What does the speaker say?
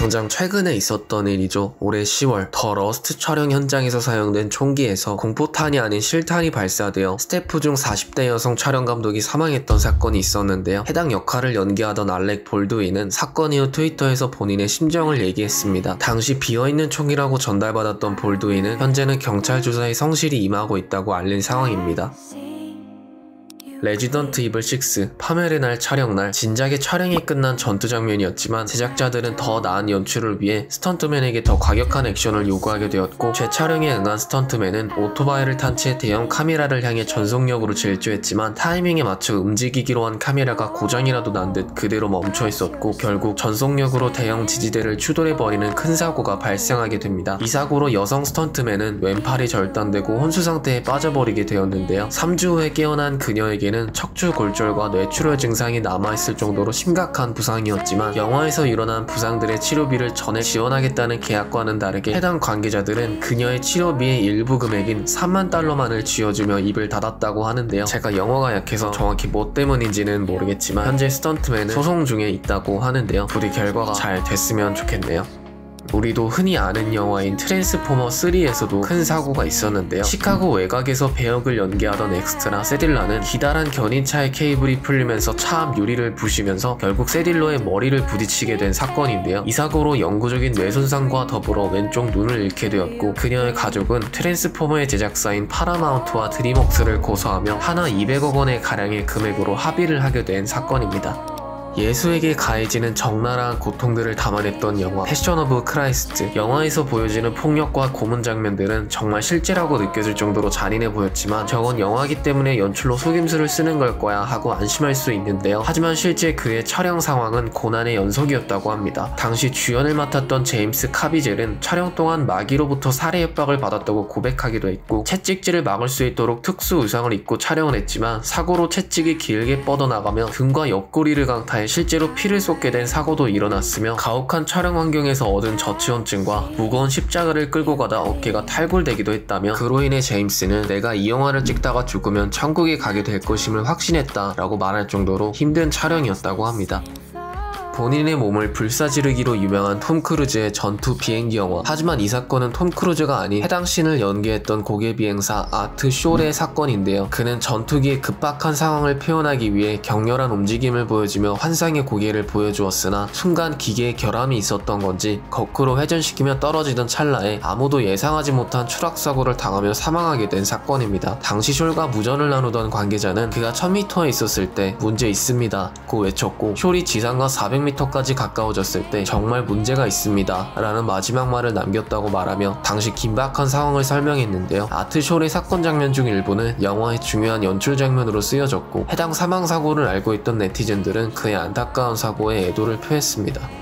당장 최근에 있었던 일이죠. 올해 10월 더 러스트 촬영 현장에서 사용된 총기에서 공포탄이 아닌 실탄이 발사되어 스태프 중 40대 여성 촬영 감독이 사망했던 사건이 있었는데요. 해당 역할을 연기하던 알렉 볼드윈은 사건 이후 트위터에서 본인의 심정을 얘기했습니다. 당시 비어있는 총이라고 전달받았던 볼드윈은 현재는 경찰 조사에 성실히 임하고 있다고 알린 상황입니다. 레지던트 이블 6 파멸의 날 촬영날, 진작에 촬영이 끝난 전투 장면이었지만 제작자들은 더 나은 연출을 위해 스턴트맨에게 더 과격한 액션을 요구하게 되었고, 재촬영에 응한 스턴트맨은 오토바이를 탄 채 대형 카메라를 향해 전속력으로 질주했지만 타이밍에 맞춰 움직이기로 한 카메라가 고장이라도 난 듯 그대로 멈춰 있었고, 결국 전속력으로 대형 지지대를 추돌해버리는 큰 사고가 발생하게 됩니다. 이 사고로 여성 스턴트맨은 왼팔이 절단되고 혼수 상태에 빠져버리게 되었는데요. 3주 후에 깨어난 그녀에게 척추 골절과 뇌출혈 증상이 남아있을 정도로 심각한 부상이었지만, 영화에서 일어난 부상들의 치료비를 전액 지원하겠다는 계약과는 다르게 해당 관계자들은 그녀의 치료비의 일부 금액인 3만 달러만을 쥐어주며 입을 닫았다고 하는데요. 제가 영어가 약해서 정확히 뭐 때문인지는 모르겠지만 현재 스턴트맨은 소송 중에 있다고 하는데요. 부디 결과가 잘 됐으면 좋겠네요. 우리도 흔히 아는 영화인 트랜스포머 3에서도 큰 사고가 있었는데요. 시카고 외곽에서 배역을 연기하던 엑스트라 세딜러는 기다란 견인차의 케이블이 풀리면서 차 앞 유리를 부시면서 결국 세딜러의 머리를 부딪히게 된 사건인데요. 이 사고로 영구적인 뇌손상과 더불어 왼쪽 눈을 잃게 되었고, 그녀의 가족은 트랜스포머의 제작사인 파라마운트와 드림웍스를 고소하며 하나 200억 원의 가량의 금액으로 합의를 하게 된 사건입니다. 예수에게 가해지는 적나라한 고통들을 담아냈던 영화 패션 오브 크라이스트. 영화에서 보여지는 폭력과 고문 장면들은 정말 실제라고 느껴질 정도로 잔인해 보였지만, 저건 영화기 때문에 연출로 속임수를 쓰는 걸 거야 하고 안심할 수 있는데요. 하지만 실제 그의 촬영 상황은 고난의 연속이었다고 합니다. 당시 주연을 맡았던 제임스 카비젤은 촬영 동안 마귀로부터 살해 협박을 받았다고 고백하기도 했고, 채찍질을 막을 수 있도록 특수 의상을 입고 촬영을 했지만 사고로 채찍이 길게 뻗어나가며 등과 옆구리를 강타해 실제로 피를 쏟게 된 사고도 일어났으며, 가혹한 촬영 환경에서 얻은 저체온증과 무거운 십자가를 끌고 가다 어깨가 탈골되기도 했다며, 그로 인해 제임스는 내가 이 영화를 찍다가 죽으면 천국에 가게 될 것임을 확신했다 라고 말할 정도로 힘든 촬영이었다고 합니다. 본인의 몸을 불사지르기로 유명한 톰 크루즈의 전투 비행기 영화. 하지만 이 사건은 톰 크루즈가 아닌 해당 씬을 연기했던 고개 비행사 아트 숄의 사건인데요. 그는 전투기의 급박한 상황을 표현하기 위해 격렬한 움직임을 보여주며 환상의 고개를 보여주었으나, 순간 기계에 결함이 있었던 건지 거꾸로 회전시키며 떨어지던 찰나에 아무도 예상하지 못한 추락사고를 당하며 사망하게 된 사건입니다. 당시 숄과 무전을 나누던 관계자는 그가 1000m에 있었을 때 문제 있습니다 고 외쳤고, 숄이 지상과 400m까지 가까워졌을 때 정말 문제가 있습니다 라는 마지막 말을 남겼다고 말하며 당시 긴박한 상황을 설명했는데요. 아트 숄의 사건 장면 중 일부는 영화의 중요한 연출 장면으로 쓰여졌고, 해당 사망사고를 알고 있던 네티즌들은 그의 안타까운 사고에 애도를 표했습니다.